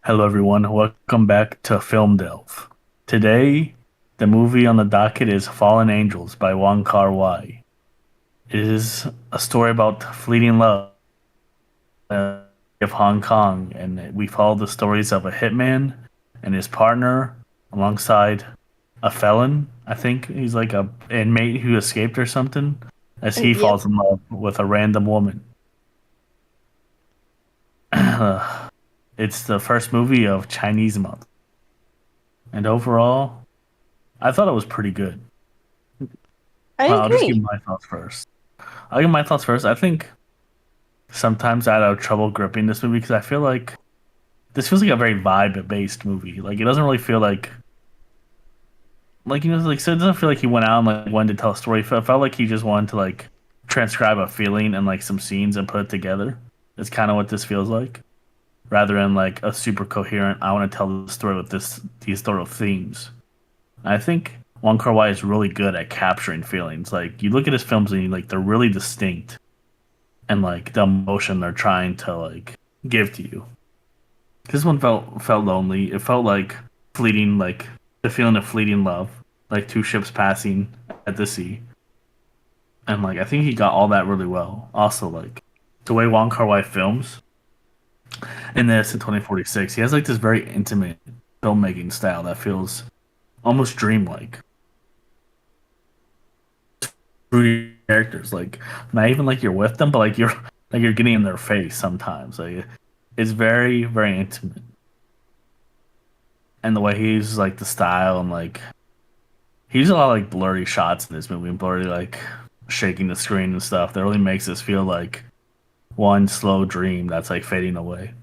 Hello, everyone. Welcome back to Filmdelve. Today, the movie on the docket is Fallen Angels by Wong Kar-wai. It is a story about fleeting love of Hong Kong, and we follow the stories of a hitman and his partner alongside a felon. I think he's like a inmate who escaped or something, as he Yep. falls in love with a random woman. It's the first movie of Chinese month, and overall, I thought it was pretty good. I I'll just give agree. my thoughts first. I'll give my thoughts first. I think sometimes I have trouble gripping this movie because I feel like this feels like a very vibe-based movie. Like it doesn't really feel like so it doesn't feel like he went out and like wanted to tell a story. It felt like he just wanted to like transcribe a feeling and like some scenes and put it together. It's kind of what this feels like, rather than like a super coherent. I want to tell the story with these sort of themes. I think Wong Kar-wai is really good at capturing feelings. Like you look at his films and like they're really distinct and like the emotion they're trying to like give to you. This one felt lonely. It felt like fleeting, like the feeling of fleeting love, like two ships passing at the sea. And like I think he got all that really well. Also, like the way Wong Kar-wai films in this in 2046, he has like this very intimate filmmaking style that feels almost dreamlike. Through characters, like not even like you're with them, but like you're getting in their face sometimes. Like it's very intimate, and the way he uses like the style and like he uses a lot of like blurry shots in this movie and blurry like shaking the screen and stuff that really makes this feel like one slow dream that's like fading away.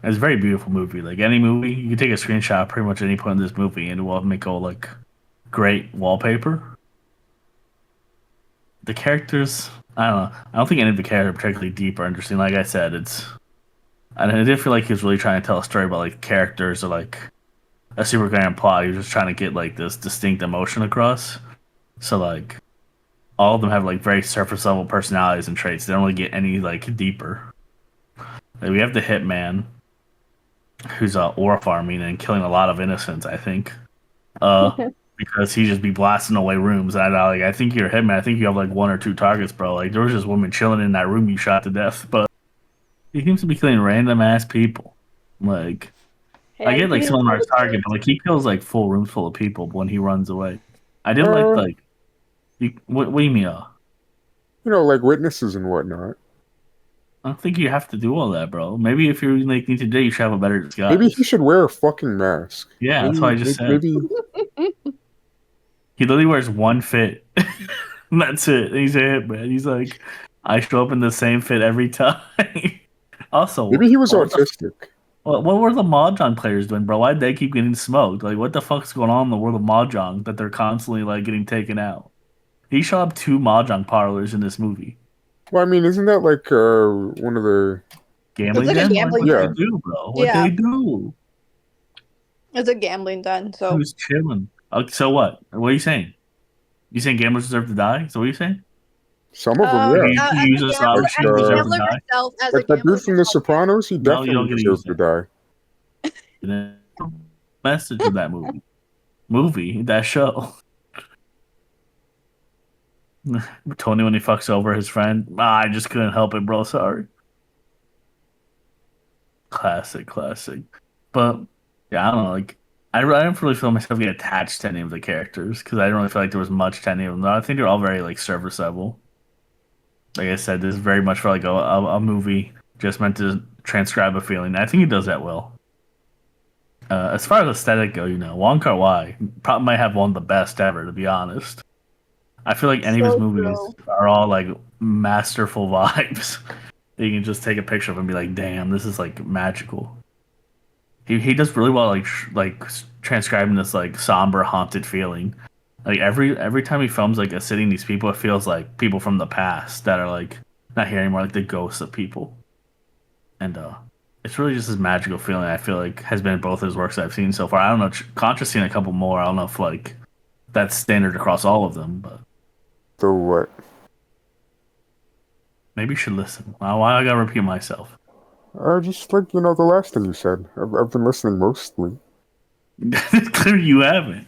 It's a very beautiful movie. Like any movie, you can take a screenshot at pretty much any point in this movie and it will make a like great wallpaper. The characters, I don't know. I don't think any of the characters are particularly deep or interesting. Like I said, I didn't feel like he was really trying to tell a story about like characters or like a super grand plot. He was just trying to get like this distinct emotion across. So like all of them have like very surface level personalities and traits. They don't really get any like deeper. Like, we have the hitman who's aura farming and killing a lot of innocents. I think, uh, because he just be blasting away rooms. I think you're a hitman. I think you have like one or two targets, bro. Like there was just women chilling in that room you shot to death, but he seems to be killing random ass people. Like Hey, I I get like agree some of with them are you his target, there. but like he kills like full rooms full of people when he runs away. I did Uh, like what do you mean? like witnesses and whatnot. I don't think you have to do all that, bro. Maybe if you're like need to do, you should have a better Maybe he disguise. should wear a fucking mask. Yeah, that's what I Maybe, just maybe, said. maybe He literally wears one fit. And that's it. He's a hitman. He's like, I show up in the same fit every time. Also, maybe he was autistic. what were the Mahjong players doing, bro? Why'd they keep getting smoked? Like, what the fuck's going on in the world of Mahjong that they're constantly like getting taken out? He shot up two Mahjong parlors in this movie. Well, I mean, isn't that like one of the It's Gambling like a den? Like, gambling what they yeah? den. do, bro? What they Yeah, do? it's a gambling den. He So, was chilling. So what? What are you saying? You saying gamblers deserve to die? So what are you saying? Some of them, Like yeah. as a gambler, Like you deserve to die? as a like that gambler dude from The myself, yes. Sopranos. He No, you definitely don't get to use deserved to that. die. The message of that movie, that show. Tony when he fucks over his friend. I just couldn't help it, bro. Sorry. Classic. But yeah, I don't know. Like I didn't really feel myself get attached to any of the characters because I didn't really feel like there was much to any of them. I think they're all very like surface level. Like I said, this is very much for like a movie just meant to transcribe a feeling. I think he does that well. As far as aesthetic go, Wong Kar Wai probably might have one of the best ever, to be honest. I feel like any of his So movies true. are all like masterful vibes. You can just take a picture of him and be like, "Damn, this is like magical." He does really well like transcribing this like somber, haunted feeling. Like every time he films like a city, these people, it feels like people from the past that are like not here anymore, like the ghosts of people. And it's really just this magical feeling. I feel like has been in both his works I've seen so far. I don't know, Contra seen a couple more. I don't know if like that's standard across all of them, but So what? maybe you should listen. Why I gotta repeat myself? Just like the last thing you said. I've been listening mostly. Clear you haven't.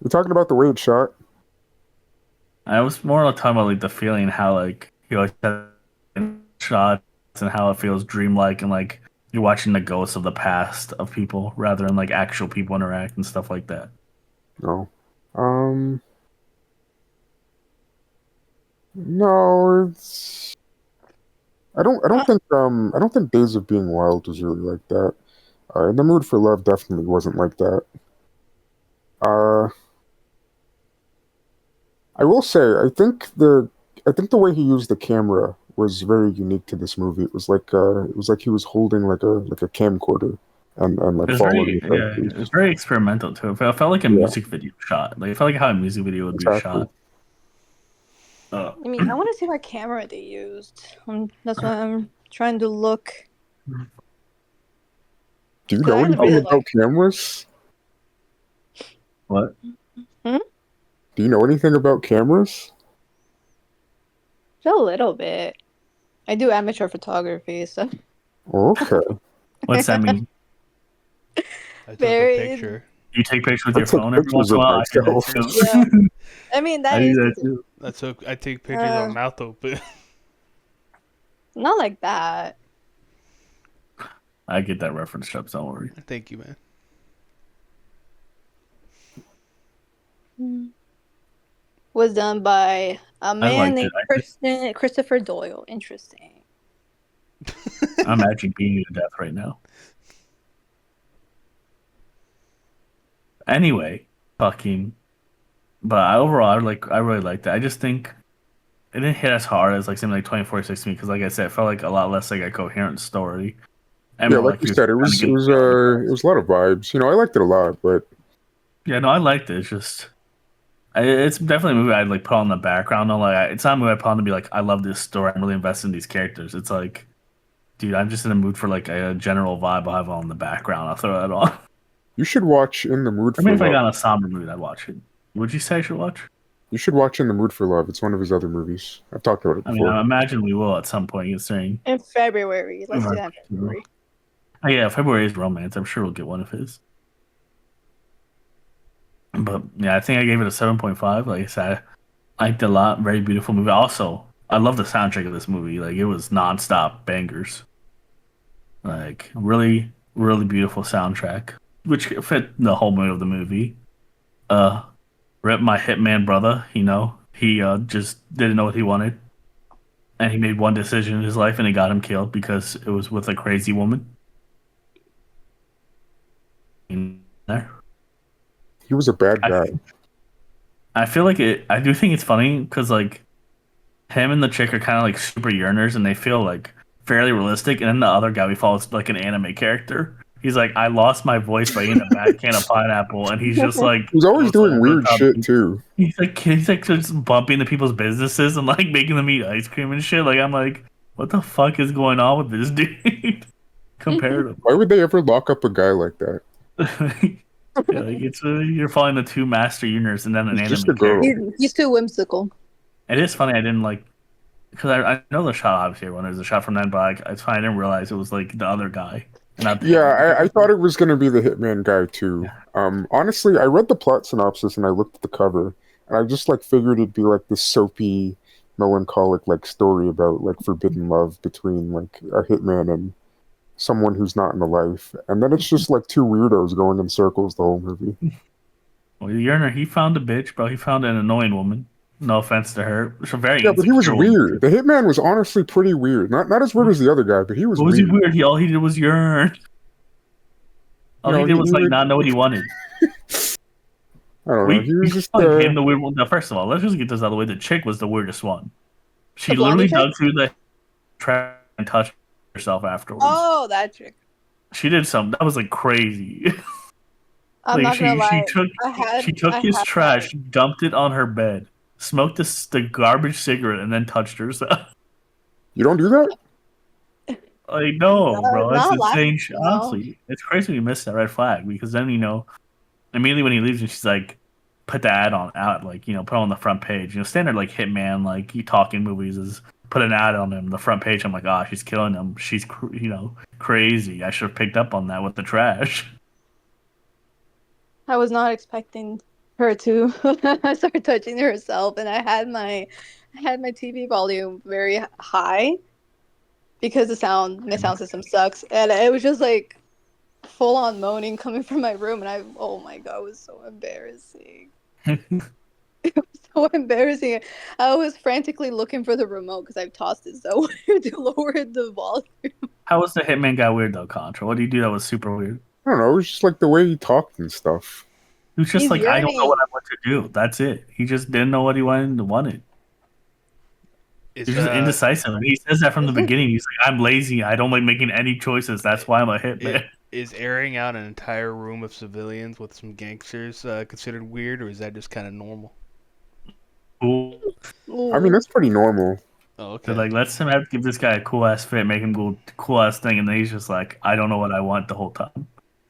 You're talking about the way it's shot. I was more talking about like the feeling, how like you always have shots and how it feels dreamlike and like you're watching the ghosts of the past of people rather than like actual people interact and stuff like that. No. No, it's. I don't think Days of Being Wild was really like that. In the Mood for Love definitely wasn't like that. Uh, I will say, I think the way he used the camera was very unique to this movie. It was like he was holding like a camcorder and like following the It's characters. very experimental too. It felt like a Yeah, music video shot. Like it felt like how a music video would be exactly. shot. Uh, I mean, I want to see what camera they used. That's why I'm trying to look. Do you 'Cause know I anything really about like. cameras? what? Hmm? Do you know anything about cameras? Just a little bit. I do amateur photography, so Okay. What's that mean? I took a very. picture. You take pictures with I your took phone every once pictures in a of while. I do that myself. Yeah. too. I mean, I that do is that too. I take pictures Uh, on mouth open. not like that. I get that reference, Chubbs. Don't worry. Thank you, man. Was done by a I man liked it. named Christopher Doyle. Interesting. I'm actually beating you to death right now. Anyway, fucking. But overall, I really liked it. I just think it didn't hit as hard as like something like 2046 to me because, like I said, it felt like a lot less like a coherent story and Yeah, more like like you he was said, trying to get. it was a lot of vibes. I liked it a lot, but Yeah, no, I liked it. It's just. It's definitely a movie I'd like put on the background. No, like it's not a movie I put on to be like, I love this story. I'm really invested in these characters. It's like, dude, I'm just in the mood for like a general vibe. I'll have on the background. I'll throw that on. you should watch In the Mood I mean, for if I Love. got in a somber mood, I'd watch it. Would you say I should watch? You should watch In the Mood for Love. It's one of his other movies. I've talked about it I mean, before. I imagine we will at some point. You're saying, In February. Let's do oh that in February. yeah, February is romance. I'm sure we'll get one of his. But yeah, I think I gave it a 7.5. Like I said, I liked it a lot. Very beautiful movie. Also, I love the soundtrack of this movie. Like it was nonstop bangers. Like really, really beautiful soundtrack, which fit the whole mood of the movie. Uh, Rip my hitman brother. He just didn't know what he wanted, and he made one decision in his life, and it got him killed because it was with a crazy woman. In there, He was a bad guy. I feel like it. I do think it's funny because like him and the chick are kind of like super yearners, and they feel like fairly realistic. And then the other guy we follow is like an anime character. He's like, I lost my voice by eating a bad can of pineapple, and he's just like, He was always doing over the weird top. shit too. He's like just bumping into people's businesses and like making them eat ice cream and shit. Like I'm like, what the fuck is going on with this dude? Compared to Why would they ever lock up a guy like that? yeah, like it's you're following the two master uners and then an He's just anime a girl. character. He's too whimsical. It is funny. I didn't like because I know the shot obviously when there's a shot from then, but like, it's funny I didn't realize it was like the other guy. And not the Yeah, I thought it was going to be the Hitman guy too. Yeah. Honestly, I read the plot synopsis and I looked at the cover, and I just like figured it'd be like this soapy, melancholic like story about like forbidden love between like a hitman and someone who's not in the life, and then it's just like two weirdos going in circles the whole movie. Well, Yerner, he found a bitch, bro. He found an annoying woman. No offense to her. She's a very Yeah, but he was insecure woman. weird. The hitman was honestly pretty weird. Not as weird as the other guy, but he was What was weird. he weird? All he did was yearn. All he did was like not know what he wanted. I don't know. He was just him the weird one. Now, first of all, let's just get this out of the way. The chick was the weirdest one. She The blondie literally chick? dug through the trash and touched herself afterwards. Oh, that trick. She did something that was like crazy. I'm not gonna lie. She took his trash, dumped it on her bed, smoked the garbage cigarette, and then touched herself. You don't do that? Like no, bro, that's not insane. laughing, Honestly, it's crazy we missed that red flag because then immediately when he leaves, and she's like, put the ad on out, like put it on the front page. Standard like Hitman, like you talking movies is put an ad on him, the front page. I'm like, oh, she's killing him. She's crazy. I should have picked up on that with the trash. I was not expecting her to start touching herself, and I had my TV volume very high because my sound system sucks, and it was just like full on moaning coming from my room, and oh my god, it was so embarrassing. It was so embarrassing. I was frantically looking for the remote because I've tossed it so weird to lower the volume. How was the Hitman guy weird though, Contra? What did he do that was super weird? I don't know. It was just like the way he talked and stuff. He was just He's like, I don't know yearning. what I want to do. That's it. He just didn't know what he wanted. Is He's just indecisive. And he says that from the beginning. He's like, I'm lazy. I don't like making any choices. That's why I'm a hitman. is airing out an entire room of civilians with some gangsters considered weird, or is that just kind of normal? Cool. I mean, that's pretty normal. Oh, okay. They're like, let's give this guy a cool ass fit, make him go cool ass thing, and then he's just like, I don't know what I want the whole time.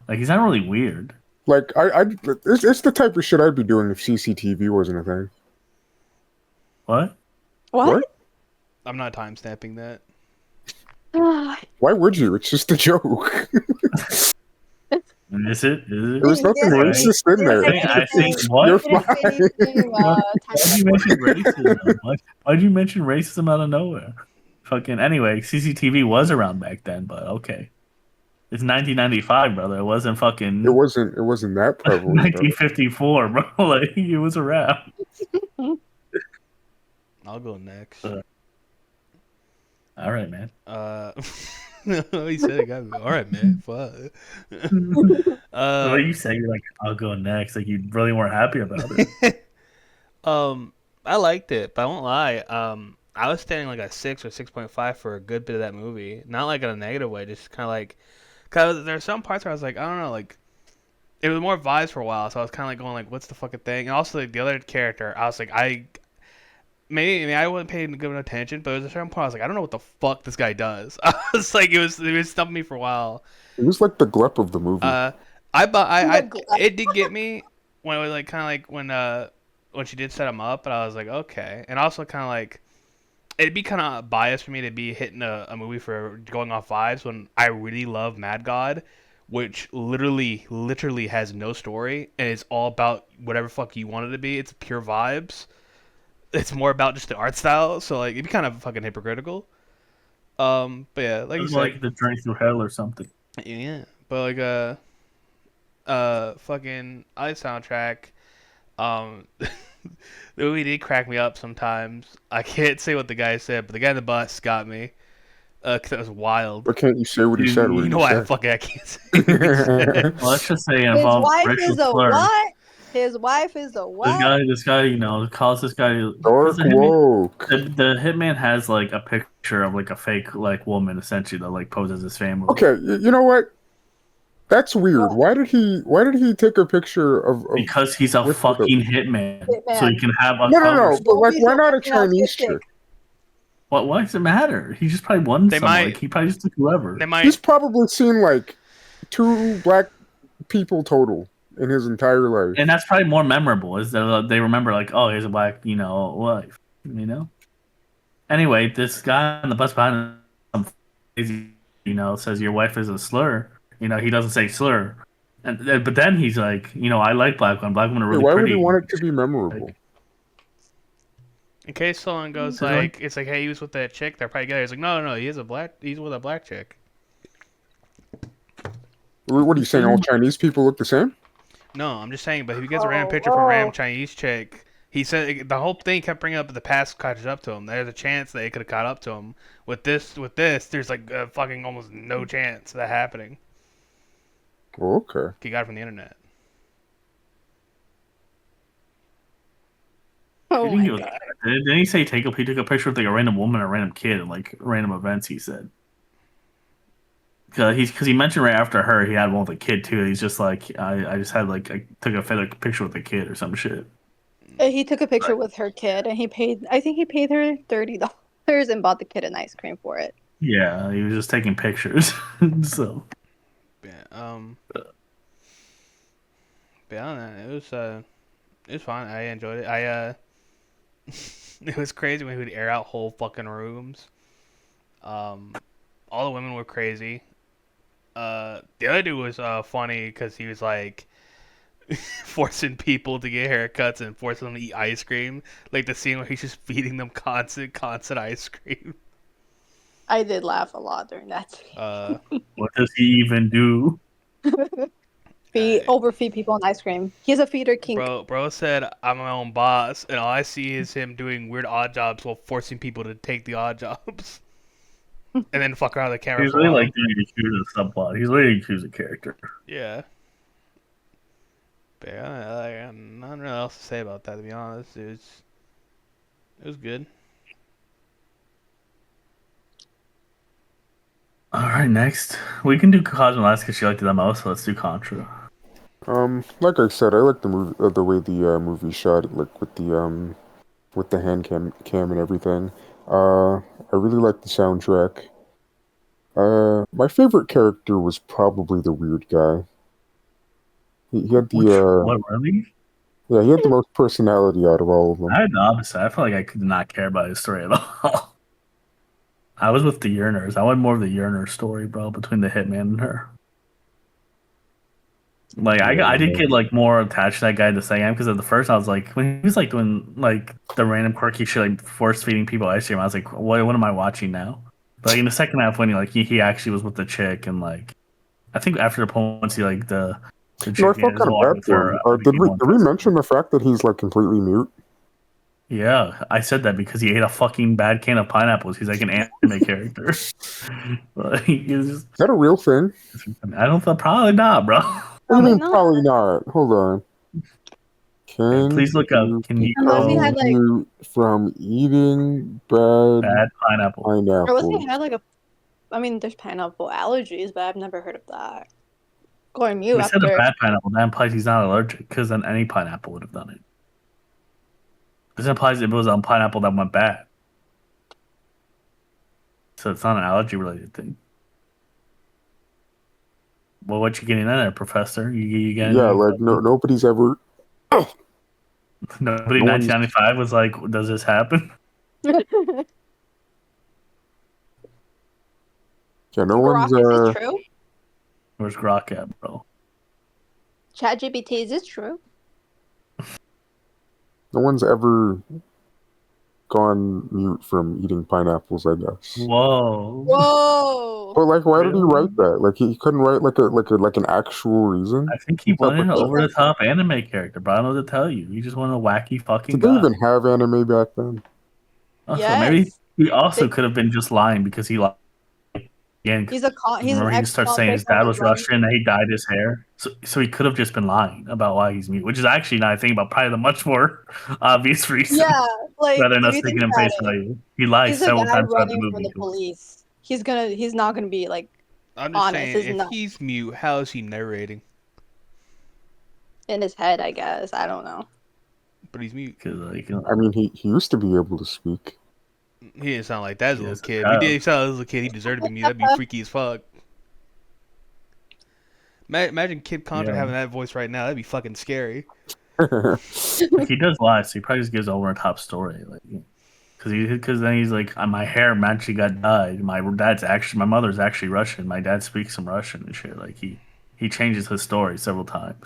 Like, he's not really weird. Like, it's the type of shit I'd be doing if CCTV wasn't a thing. What? What? I'm not time stamping that. Why would you? It's just a joke. Is it? There was nothing racist in there. I think what? You're fine. Why'd you mention racism? Why'd you mention racism out of nowhere? Fucking anyway, CCTV was around back then, but okay. It's 1995, brother. It wasn't fucking. It wasn't that prevalent. 1954, bro. Like, it was around. I'll go next. All right, man. He said it got me. All right, man. Fuck. What you say? You're like, I'll go next. Like, you really weren't happy about it. I liked it, but I won't lie. I was standing like a 6 or 6.5 for a good bit of that movie. Not like in a negative way, just kind of like, cause there's some parts where I was like, I don't know, like, it was more vibes for a while, so I was kind of like going like, what's the fucking thing? And also like the other character, I was like, I wasn't paying good enough attention, but there was a certain point I was like, I don't know what the fuck this guy does. I was like, it was stumping me for a while. It was like the glep of the movie. It did get me when it was like kind of like when she did set him up, but I was like, okay. And also kind of like, it'd be kind of biased for me to be hitting a movie for going off vibes when I really love Mad God, which literally has no story and it's all about whatever fuck you want it to be. It's pure vibes. It's more about just the art style, so like it'd be kind of fucking hypocritical. But yeah, like you said, like the Journey Through Hell or something. yeah. But like fucking I like soundtrack. The movie did crack me up sometimes. I can't say what the guy said, but the guy in the bus got me. Cause that was wild. But can't you say what he said? You know why I can't say what he said. Well, let's just say it His involves wife racial is a slurs. what? His wife is a what? This guy, calls this guy. Dark woke. The hitman has like a picture of like a fake like woman essentially that like poses as family. Okay, you know what? That's weird. Why did he take a picture of Because he's a fucking hitman, so he can have a No. But like, why not a Chinese chick? Why does it matter? He just probably won some. Like, he probably just took whoever. He's probably seen like 2 black people total in his entire life, and that's probably more memorable. Is that they remember like, oh, here's a black, wife, Anyway, this guy on the bus behind him, says your wife is a slur. He doesn't say slur, but then he's like, I like black women. Black women are really why pretty. would he want it to be memorable? Like, in case someone goes like, it's like, hey, he was with that chick. They're probably together. He's like, no, he's with a black chick. What are you saying? All Chinese people look the same? No, I'm just saying. But if he gets a random picture from a random Chinese chick, he said the whole thing kept bringing up the past catches up to him. There's a chance that it could have caught up to him. With this, there's like fucking almost no chance of that happening. Oh, okay. He got it from the internet. Oh my God. Didn't he say he took a picture of like a random woman or a random kid at like random events? He said because he mentioned right after her he had one with a kid too. He's just like I just had like I took a picture with a kid or some shit. He took a picture with her kid, and I think he paid her $30 and bought the kid an ice cream for it. Yeah, he was just taking pictures. So yeah, but I don't know. It was fun. I enjoyed it. It was crazy when he would air out whole fucking rooms. All the women were crazy. The other dude was funny because he was like forcing people to get haircuts and forcing them to eat ice cream. Like the scene where he's just feeding them constant ice cream. I did laugh a lot during that scene. What does he even do? Overfeed people on ice cream. He's a feeder king. Bro said, I'm my own boss, and all I see is him doing weird odd jobs while forcing people to take the odd jobs. And then fuck around the camera He's for a really while. like doing a choose a subplot. He's really choose a character. Yeah. But yeah, I got nothing really else to say about that, to be honest. It was good. All right, next we can do Cosmo last because she liked it the most. So let's do Contra. Like I said, I like the movie, the way the movie shot, like with the hand cam and everything. I really like the soundtrack. My favorite character was probably the weird guy. He had What really? yeah, he had the most personality out of all of them. I had the opposite. I felt like I could not care about his story at all. I was with the Yearners. I wanted more of the Yearner story, bro, between the hitman and her. Like I did get like more attached to that guy the second time because at the first I was like when he was like doing like the random quirky shit like force feeding people ice cream I was like what am I watching now? But like, in the second half when he actually was with the chick and like I think after the point once he like the No, chick I felt his kind of whole arc bad with for her him. Did became we more did we intense. mention the fact that he's like completely mute? Yeah, I said that because he ate a fucking bad can of pineapples. He's like an anime character. Like, he's just, Is that a real thing? I don't think probably not, bro. What do you Probably mean not. probably not? Hold on. Can Please look up. you Can you Unless he go had like, mute from eating bad bad pineapple? or unless he pineapples? had like a. I mean, there's pineapple allergies, but I've never heard of that. Going mute We said a after. bad pineapple. That implies he's not allergic, because then any pineapple would have done it. This implies if it was on pineapple that went bad. So it's not an allergy related thing. Well, what you getting in there, Professor? You getting Yeah, like nobody's ever. nobody in no one's- 1995 was like, does this happen? Yeah, no Grok, one's is this true? Where's Grok at, bro? ChatGPT, is this true? no one's ever gone mute from eating pineapples, I guess. Whoa. Whoa! But like, why did he Really? write that? Like, he couldn't write like an actual reason. I think he What type wanted an of- over the top anime character, but I don't know what to tell you. He just wanted a wacky fucking Did they guy. even have anime back then? Also, Yes. maybe he also They- could have been just lying because he lied again. He's an Remember, he just starts saying his dad was Russian and he dyed his hair. So he could have just been lying about why he's mute, which is actually, now I think about, probably the much more obvious reason. Yeah, like Rather than if us you taking think him about face it, value. He lies he's a several guy times throughout the running from movie. the police. He's not gonna be like I'm just honest. Is saying, if not he's mute, how is he narrating? in his head, I guess. I don't know. But he's mute. 'Cause, like, I mean, he used to be able to speak. He didn't sound like that as a He little is a kid. child. He did sound like a little kid. He deserved to be mute. That'd be freaky as fuck. Imagine Kid Contra Yeah. having that voice right now. That'd be fucking scary. like, he does lie, so he probably just gives over a top story. Like, because then he's like, my hair magically got dyed. My mother's actually Russian. My dad speaks some Russian and shit. Like he changes his story several times.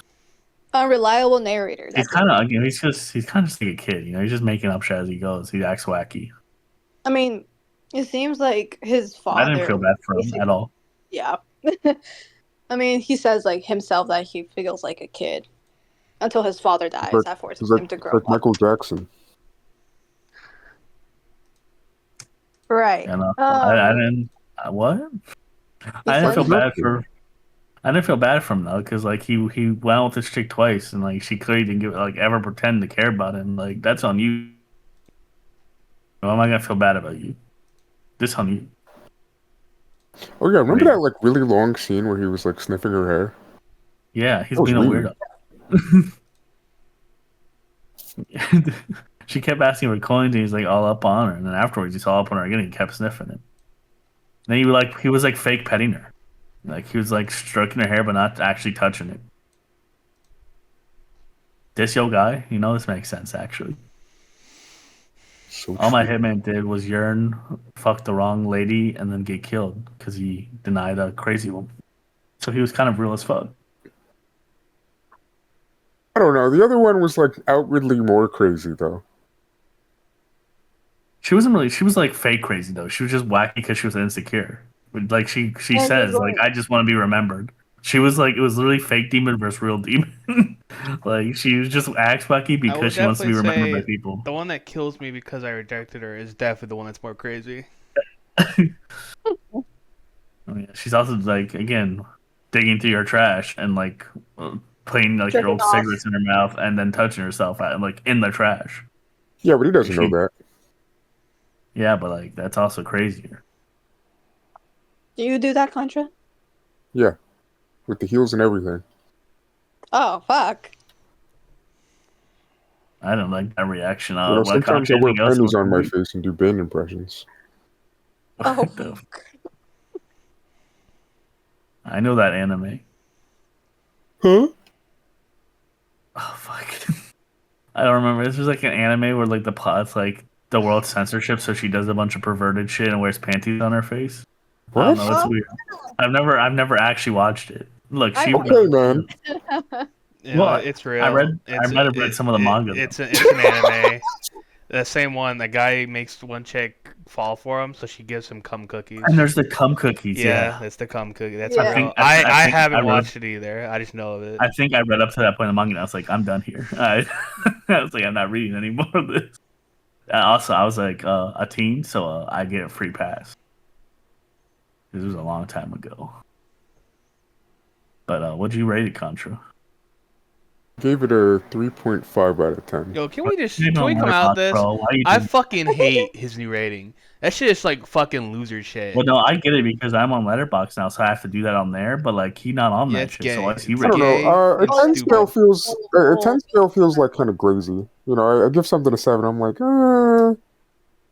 Unreliable narrator. He's That's kind it. of he's kind of just like a kid. He's just making up shit as he goes. He acts wacky. I mean, it seems like his father. I didn't feel bad for him at all. Yeah. I mean, he says like himself that he feels like a kid until his father dies. But That forces It's him to like, grow like up. Michael Jackson. Right. You know, I didn't. What? I didn't feel said- bad for. I didn't feel bad for him though, because like he went out with this chick twice, and like she clearly didn't ever pretend to care about him. Like that's on you. Why am I gonna feel bad about you? This on you. Oh yeah, remember Right. that like really long scene where he was like sniffing her hair? Yeah, he's That was being a weird. weirdo. She kept asking for coins, and he's like all up on her, and then afterwards he's all up on her again. And he kept sniffing it. Then he was like fake petting her, like he was like stroking her hair but not actually touching it. This yo guy, this makes sense actually. So All my true. hitman did was yearn, fuck the wrong lady, and then get killed because he denied a crazy woman. So he was kind of real as fuck. I don't know. The other one was like outwardly more crazy though. She wasn't really. She was like fake crazy though. She was just wacky because she was insecure. Like she And he was says like going, I just want to be remembered. She was like it was literally fake demon versus real demon. Like she was just acts wacky I because would she wants to definitely be remembered by say people. the one that kills me because I rejected her is definitely the one that's more crazy. I mean, she's also like again digging through your trash and like putting like your jerking old off. cigarettes in her mouth and then touching herself at like in the trash. Yeah, but he Like doesn't know she, that. yeah, but like that's also crazier. Do you do that, Contra? Yeah, with the heels and everything. Oh, fuck. I don't like that reaction. You know, What sometimes I contra? wear Anything else pennies with on the my movie? face and do Bane impressions. Oh, What the I know that anime. Huh? Oh fuck. I don't remember. This was like an anime where like the plot's like the world censorship, so she does a bunch of perverted shit and wears panties on her face. I don't What? know. It's oh. weird. I've never actually watched it. Look, I she would Okay, know. man. You know, Well, it's I real. read. I might have read some of the manga though. It's an anime. The same one. The guy makes one chick fall for him, so she gives him cum cookies. And there's the cum cookies. Yeah, Yeah, that's the cum cookie. That's Yeah. real. I I think I haven't read. watched it either. I just know of it. I think I read up to that point in the manga. And I was like, I'm done here. I was like, I'm not reading any more of this. Also, I was like a teen, so I get a free pass. This was a long time ago. But what'd you rate it, Contra? Gave it a 3.5 out of 10. Yo, Maybe can we on come out Letterboxd, this? bro. Why you I do? fucking I think hate his new rating. That shit is like fucking loser shit. Well, no, I get it because I'm on Letterboxd now, so I have to do that on there. But like, he not on Yeah, that it's shit. So gay. why is he It's I don't rating? know. gay A and Oh, 10 scale stupid. feels a 10 oh, scale feels like kind of glazy. You know, I give something a 7. I'm like,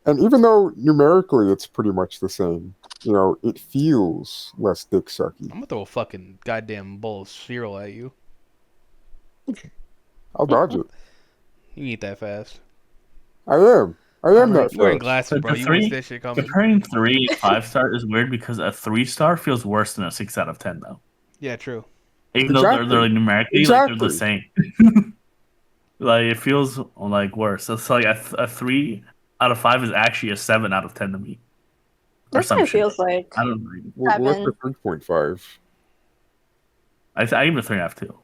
and even though numerically it's pretty much the same, you know, it feels less dick sucky. I'm gonna throw a fucking goddamn bowl of cereal at you. I'll dodge it. You eat that fast. I am. I But am like, that You wearing fast. glasses, but bro. the You wouldn't see three that shit coming. comparing 3 and 5 star is weird because a 3 star feels worse than a 6 out of 10 though. Yeah, true. Even though they're Exactly. like numerically like they're the Exactly. same. Like it feels like worse. It's like a 3 out of 5 is actually a 7 out of 10 to me, or that's some what it shit. feels like. I don't know. What's the 7. 3.5? I give it a 3.5 too.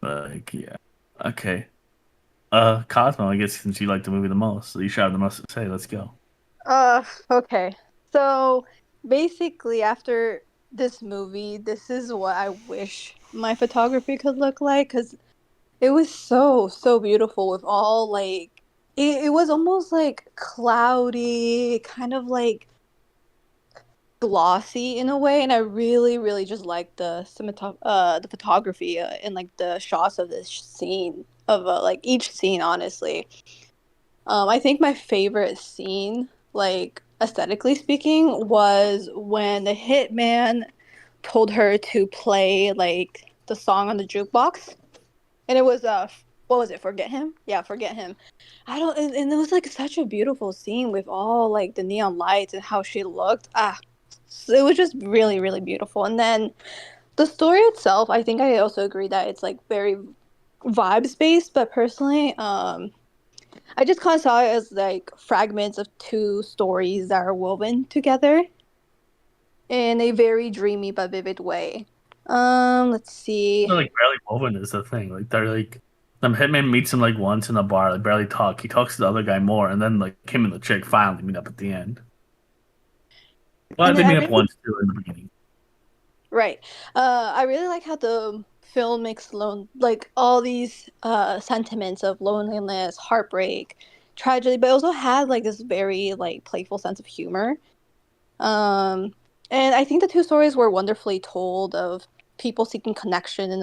Like yeah, okay. Cosmo, I guess since you like the movie the most, so you should have the most to say. Let's go. Okay. So basically, after this movie, this is what I wish my photography could look like because it was so beautiful with all like it was almost like cloudy, kind of like glossy in a way, and I really just liked the photography and like the shots of this scene of like each scene, honestly. I think my favorite scene, like aesthetically speaking, was when the hitman told her to play like the song on the jukebox, and it was what was it? Forget Him? Yeah, Forget Him. I don't, and it was like such a beautiful scene with all like the neon lights and how she looked. So it was just really beautiful. And then the story itself, I think I also agree that it's like very vibes based, but personally, I just kind of saw it as like fragments of two stories that are woven together in a very dreamy but vivid way. Let's see. They're like barely woven is the thing. Like they're like, the hitman meets him like once in a bar, like barely talk. He talks to the other guy more, and then like him and the chick finally meet up at the end. Well, And they then I meet up really once too in the beginning. right. I really like how the film makes like all these sentiments of loneliness, heartbreak, tragedy, but it also had like this very like playful sense of humor. Um, and I think the two stories were wonderfully told of people seeking connection in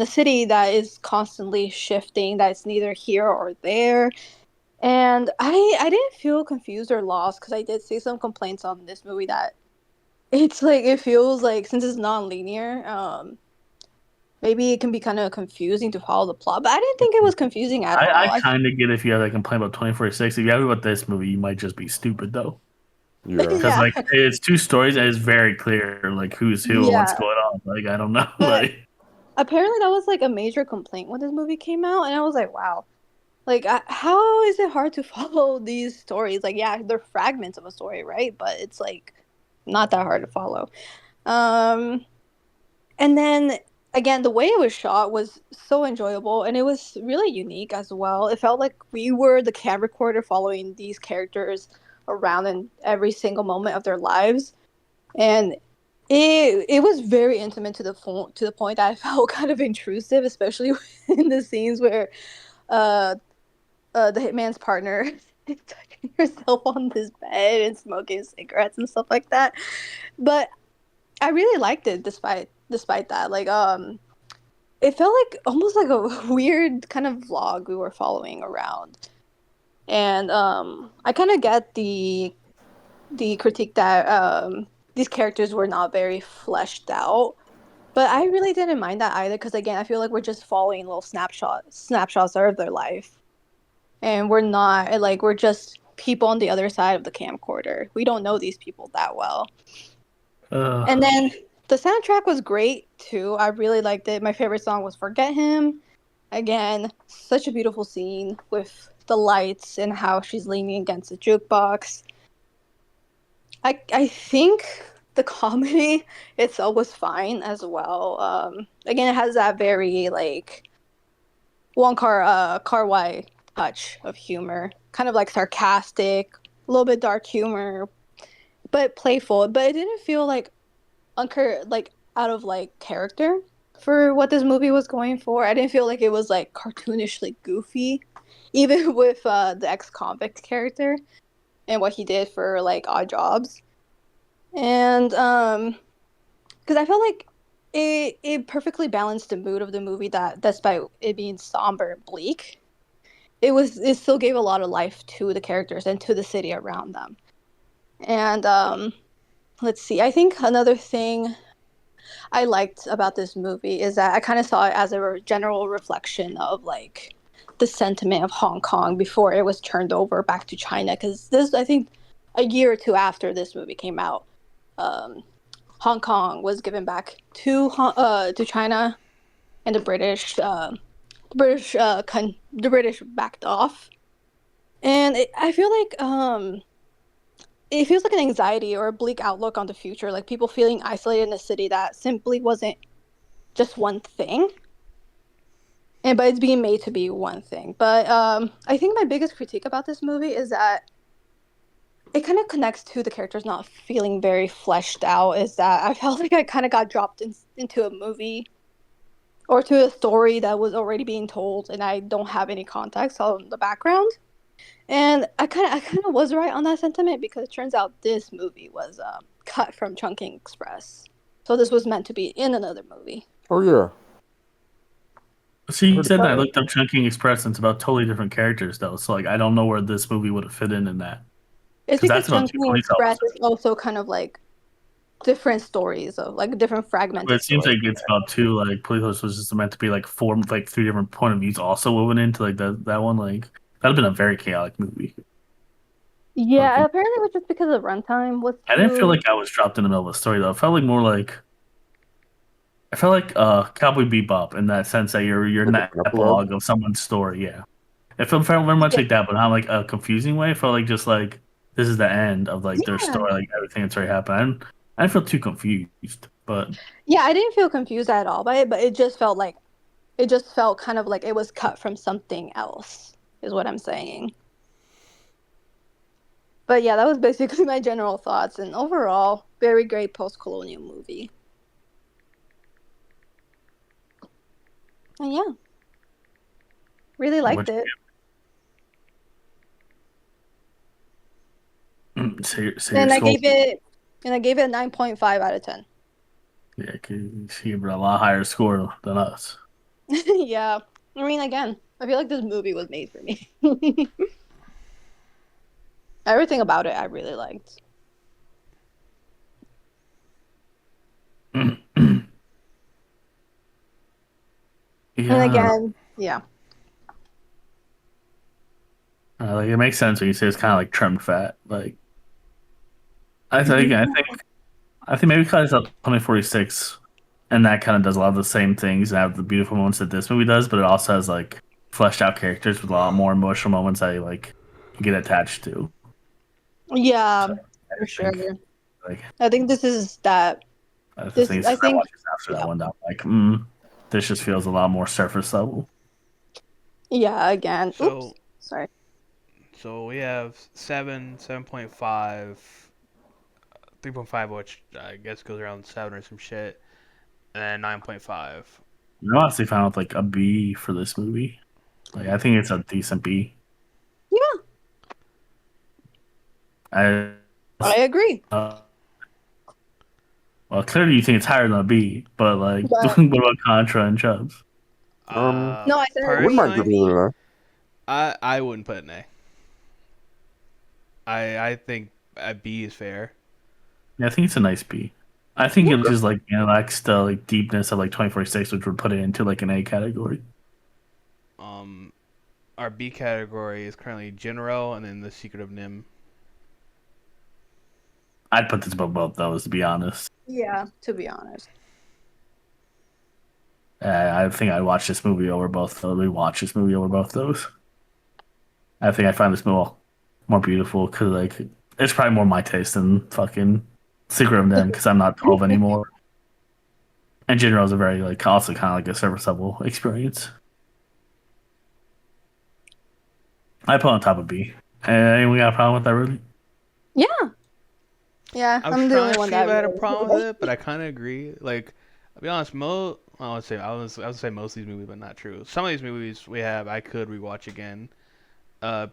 a city that is constantly shifting, that it's neither here or there. And I didn't feel confused or lost because I did see some complaints on this movie that it's like it feels like since it's non-linear, maybe it can be kind of confusing to follow the plot, but I didn't think it was confusing at all. I kind of get if you have like complain about 2046. If you have about this movie, you might just be stupid though, Yeah. because Yeah, like it's two stories and it's very clear like who's who and what's yeah. going on. Like I don't know, But like apparently that was like a major complaint when this movie came out, and I was like, wow, like how is it hard to follow these stories? Like, yeah, they're fragments of a story, right? But it's like not that hard to follow. Um, and then again, the way it was shot was so enjoyable, and it was really unique as well. It felt like we were the camcorder following these characters around in every single moment of their lives, and it was very intimate to the point that I felt kind of intrusive, especially in the scenes where uh the hitman's partner is touching herself on this bed and smoking cigarettes and stuff like that. But I really liked it despite that. Like it felt like almost like a weird kind of vlog we were following around. And I kind of get the critique that these characters were not very fleshed out. But I really didn't mind that either because again, I feel like we're just following little snapshots of their life. And we're not like we're just people on the other side of the camcorder. We don't know these people that well. And uh, then the soundtrack was great too. I really liked it. My favorite song was Forget Him. Again, such a beautiful scene with the lights and how she's leaning against the jukebox. I think the comedy itself was fine as well. Again, it has that very like Car Wai touch of humor, kind of like sarcastic, a little bit dark humor, but playful. But it didn't feel like out of like character for what this movie was going for. I didn't feel like it was like cartoonishly goofy, even with the ex-convict character and what he did for like Odd Jobs. And because I felt like it perfectly balanced the mood of the movie that despite it being somber and bleak, it still gave a lot of life to the characters and to the city around them. And let's see, I think another thing I liked about this movie is that I kind of saw it as a general reflection of like the sentiment of Hong Kong before it was turned over back to China. Because this, I think, a year or two after this movie came out, um, Hong Kong was given back to China, and the British backed off. And I feel like it feels like an anxiety or a bleak outlook on the future, like people feeling isolated in a city that simply wasn't just one thing, and but it's being made to be one thing. But I think my biggest critique about this movie is that it kind of connects to the characters not feeling very fleshed out. Is that I felt like I kind of got dropped into a movie or to a story that was already being told, and I don't have any context on the background. And I kind of was right on that sentiment because it turns out this movie was cut from Chungking Express, so this was meant to be in another movie. Oh yeah. see, I you heard said that about I that. looked up Chunking Express and it's about totally different characters though. So like I don't know where this movie would have fit in that It's because because that's about two Chungking police Express officers. is also kind of like different stories of like different But fragmented it seems stories. like it's about two like police officers just meant to be like four like three different point of views also woven into like that one like that'd have been a very chaotic movie. Yeah, Like apparently it was just because the runtime was I didn't feel too. like I was dropped in the middle of a story though. It felt like more like I felt like Cowboy Bebop in that sense that you're in Like that an epilogue. epilogue of someone's story. Yeah, it felt very much Yeah, like that, but not like a confusing way. It felt like just like this is the end of like their yeah, story, like everything that's already happened. I didn't feel too confused, but yeah. I didn't feel confused at all by it, but it just felt kind of like it was cut from something else. Is what I'm saying. But yeah, that was basically my general thoughts, and overall, very great post-colonial movie. And yeah, really liked what it. say your And I skull. gave it and I gave it a 9.5 out of 10. Yeah, 'cause he had a lot higher score than us. Yeah. I mean, again, I feel like this movie was made for me. Everything about it I really liked. then again, yeah. Like it makes sense when you say it's kind of like trimmed fat. Like I think maybe because it's 2046, and that kind of does a lot of the same things and have the beautiful moments that this movie does, but it also has like fleshed out characters with a lot more emotional moments that you like get attached to. Yeah, So, for sure. Like I think this is that. that's the This thing. I I think. watched this after that Yeah. one. I'm like, this just feels a lot more surface level. Yeah. Again. Oops. So Sorry. so we have 7, 7.5, 3.5, which I guess goes around 7 or some shit, and then 9.5. I honestly found with like a B for this movie. Like I think it's a decent B. Yeah, I I agree. well, clearly you think it's higher than a B, but like, But what about Contra and Chubbs? no, I said I wouldn't mind agree. Personally, giving it an I wouldn't put an A. I think a B is fair. Yeah, I think it's a nice B. I think Yeah. it just like lacks the like deepness of like 2046, which would put it into like an A category. Um, our B category is currently General, and then The Secret of Nim. I'd put this above both those, to be honest. Yeah, to be honest. I think I'd watch this movie over both those. We watch this movie over both those. I think I find this movie more beautiful because like it's probably more my taste than fucking Secret of Them because I'm not 12 anymore. And General is a very like also kind of like a surface level experience. I put on top of B. Anyone got a problem with that, really? Yeah. Yeah, I was I'm the trying only to one see if that I had a really. problem with it, but I kind of agree. Like, I'll be honest, I would say most of these movies, but not true. Some of these movies I could rewatch again.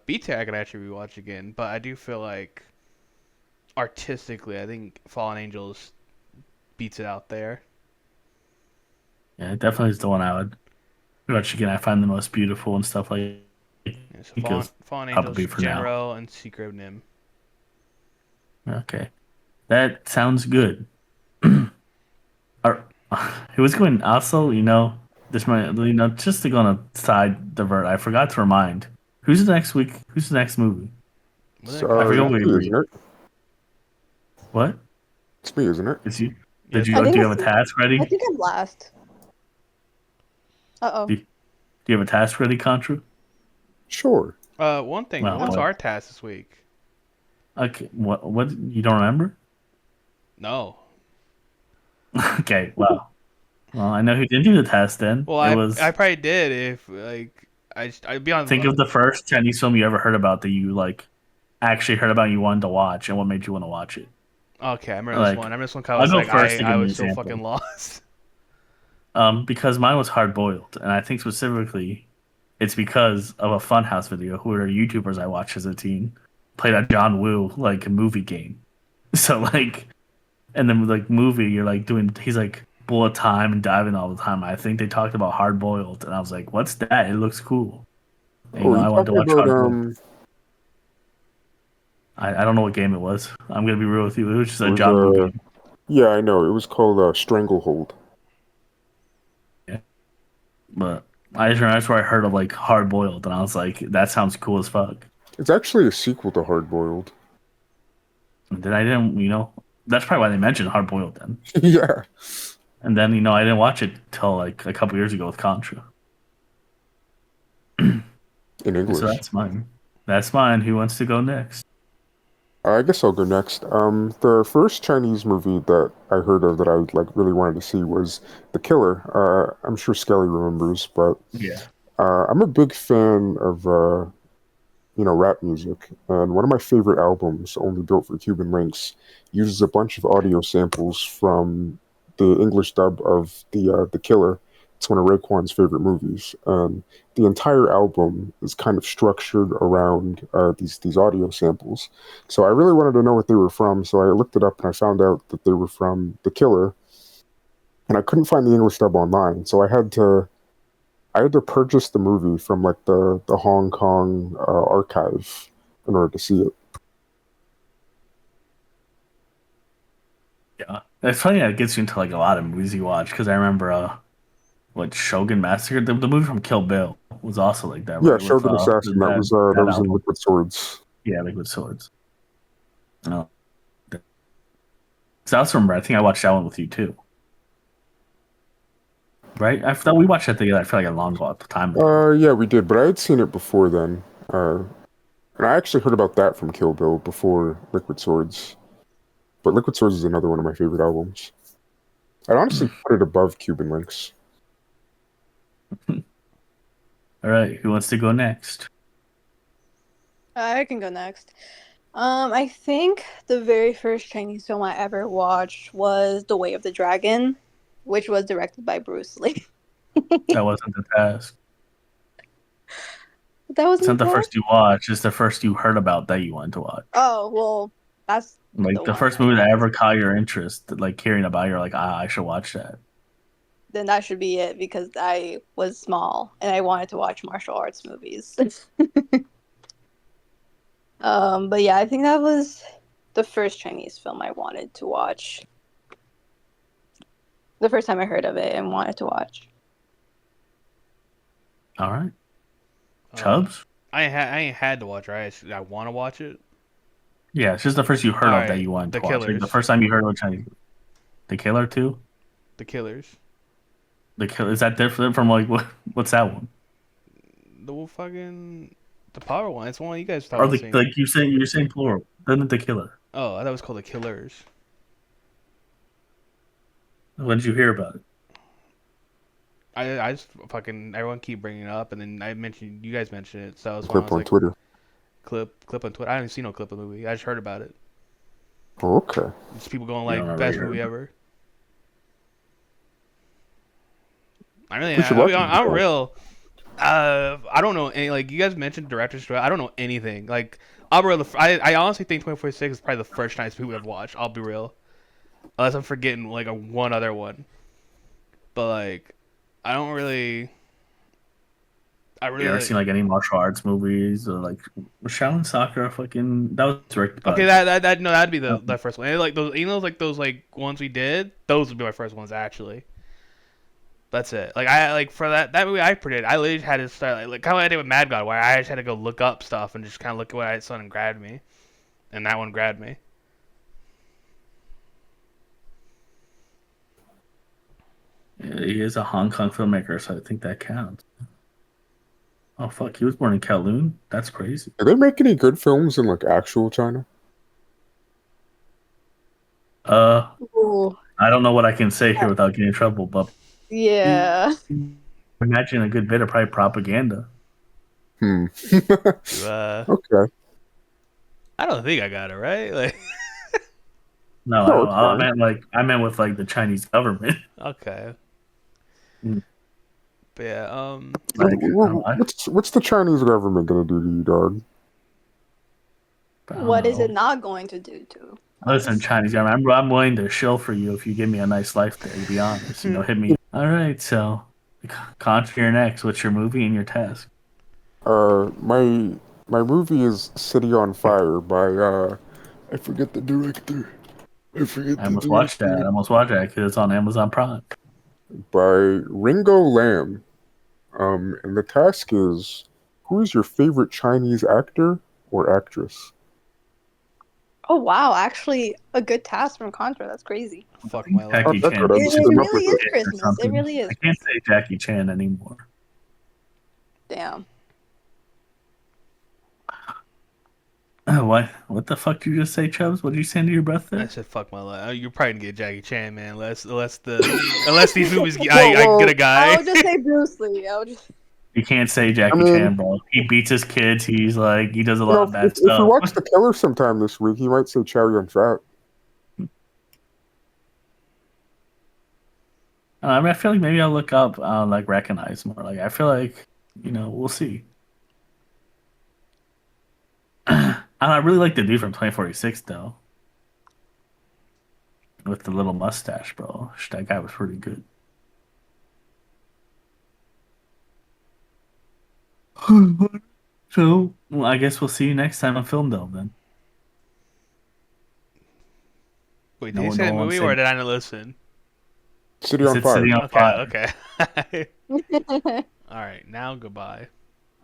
BT I could actually rewatch again, but I do feel like artistically, I think Fallen Angels beats it out there. Yeah, it definitely is the one I would watch again. I find the most beautiful and stuff like. Yeah, so It goes Fallen top of Angels, B for now. General, and Secret of Nim. Okay, that sounds good. Are, it was going also, this might, just to go on a side divert. I forgot to remind who's the next week. Who's the next movie? Was A. that I forget It's what me, we isn't it? What? It's me, isn't it? Is you? Yeah, Did it's you? I Do think you it's, have a task I ready? think I'm last. Uh-oh. Do you have a task ready, Contra? Sure. One thing. Well, What's what? our task this week? Okay. What? What? You don't remember? No. Okay. Well, I know who didn't do the test. Then Well, it I was. probably did if like I'd be on. Think of the first Chinese film you ever heard about that you like actually heard about and you wanted to watch, and what made you want to watch it. Okay, I remember this Like, one. I remember this one. 'Cause I I'll was go like, first to I give an was so example. fucking lost. Because mine was hard boiled, and I think specifically it's because of a Funhouse video who are YouTubers I watched as a teen played a John Woo like movie game. So like, and then like movie, you're like doing he's like bullet time and diving all the time. I think they talked about hard boiled, and I was like, what's that? It looks cool. And, Oh, are you I wanted to talking watch about hard boiled. I don't know what game it was. I'm gonna be real with you. It was just it a was John Woo game. yeah, I know. It was called Stranglehold. Yeah. But I just remember that's where I heard of like hard boiled, and I was like, that sounds cool as fuck. It's actually a sequel to Hard Boiled. And then I didn't, that's probably why they mentioned hard boiled then. Yeah. And then I didn't watch it till like a couple years ago with Contra. In So English. that's mine. That's mine. Who wants to go next? I guess I'll go next. The first Chinese movie that I heard of that I like really wanted to see was The Killer. I'm sure Skelly remembers, but Yeah. I'm a big fan of rap music, and one of my favorite albums, Only Built for Cuban Links, uses a bunch of audio samples from the English dub of The Killer. It's one of Raekwon's favorite movies, and the entire album is kind of structured around these audio samples. So I really wanted to know what they were from, so I looked it up and I found out that they were from The Killer, and I couldn't find the English dub online, so I had to purchase the movie from like the Hong Kong archive in order to see it. Yeah. It's funny that it gets you into like a lot of movies you watch because I remember what Shogun Massacre? The movie from Kill Bill was also like that, Yeah, right? With Shogun Assassin. That was that that was in album. Liquid Swords. Yeah, Liquid Swords. No, so I also remember. I think I watched that one with you too, right? I thought we watched that together. I feel like a long time ago. Yeah, we did, but I had seen it before then. And I actually heard about that from Kill Bill before Liquid Swords. But Liquid Swords is another one of my favorite albums. I'd honestly put it above Cuban Links. All right, who wants to go next? I can go next. I think the very first Chinese film I ever watched was The Way of the Dragon, which was directed by Bruce Lee. That wasn't the task. That It's not wasn't the that? first you watched. It's the first you heard about that you wanted to watch. Oh, well, that's Like the one first I movie that watched. ever caught your interest, like hearing about, you're like, I should watch that. Then that should be it because I was small and I wanted to watch martial arts movies. But yeah, I think that was the first Chinese film I wanted to watch. The first time I heard of it and wanted to watch. All right, Chubbs. I ain't had to watch it. I want to watch it. Yeah, it's just the first you heard All of that right, you wanted The to watch. Like Killers. the first time you heard of Chinese, The Killer too. The Killers. The Killer, is that different from like what's that one? The power one. It's the one you guys talking Or about the, seeing. like you're saying plural. Then The Killer. Oh, I thought it was called The Killers. When did you hear about it? I just fucking everyone keep bringing it up, and then you guys mentioned it, so that's why I Clip was on like Twitter. clip on Twitter. I haven't seen no clip of the movie. I just heard about it. Oh, okay. Just people going You don't like remember best you heard movie about ever. I really, We should I, watch mean, it. I'm real. I don't know any, like you guys mentioned directors. I don't know anything. Like I'm real. I honestly think 2046 is probably the first Chinese movie I've watched. I'll be real, unless I'm forgetting like one other one. But like, I don't really. I You ever really seen like any martial arts movies or like was Shaolin Soccer fucking that was directed by okay. That no, that'd be the first one. And, like those, like those like ones we did. Those would be my first ones actually. That's it. Like I like for that movie I predicted. I literally had to start like kind of like I did with Mad God, where I just had to go look up stuff and just kind of look at what I saw and grabbed me, and that one grabbed me. Yeah, he is a Hong Kong filmmaker, so I think that counts. Oh fuck, he was born in Kowloon? That's crazy. Do they make any good films in like actual China? Ooh, I don't know what I can say here without getting in trouble, but yeah. imagine a good bit of probably propaganda. Hmm. Uh, Okay. I don't think I got it right. Like No, No, it's fine. I meant with like the Chinese government. okay, Mm. but yeah. Like, I don't, What's the Chinese government gonna do to you, dog? I don't What is know. it not going to do to Listen, us? Chinese government, I'm willing to shill for you if you give me a nice life there. To be honest, hit me. All right, so Contra, you're next. What's your movie and your task? My movie is City on Fire by I forget the director. I forget I the almost watched that. director. I almost watched that because it's on Amazon Prime. By Ringo Lam. And the task is, who is your favorite Chinese actor or actress? Oh wow, actually a good task from Contra. That's crazy. Fuck my life. Jackie That Chan. could have It, just it came up really with is it. Or Christmas. It something. really is. I can't say Jackie Chan anymore. Damn. What the fuck did you just say, Chubbs? What did you say under your breath I there? said fuck my life. You're probably gonna get Jackie Chan, man. Unless these movies, Well, I get a guy. I would just say Bruce Lee. You can't say Jackie I mean, Chan, bro. He beats his kids. He's like he does a you lot know, of bad if you stuff. watch The Killer sometime this week, he might say Chow Yun Fat. I mean, I feel like maybe I'll look up, like recognize more. Like I feel like we'll see. And I really like the dude from 2046 though, with the little mustache, bro. That guy was pretty good. So, well, I guess we'll see you next time on Filmdelve then. Wait, No did you one- say no the one movie said- or did I not listen? City He on said Fire. City on Okay, Fire. okay. All right, now goodbye.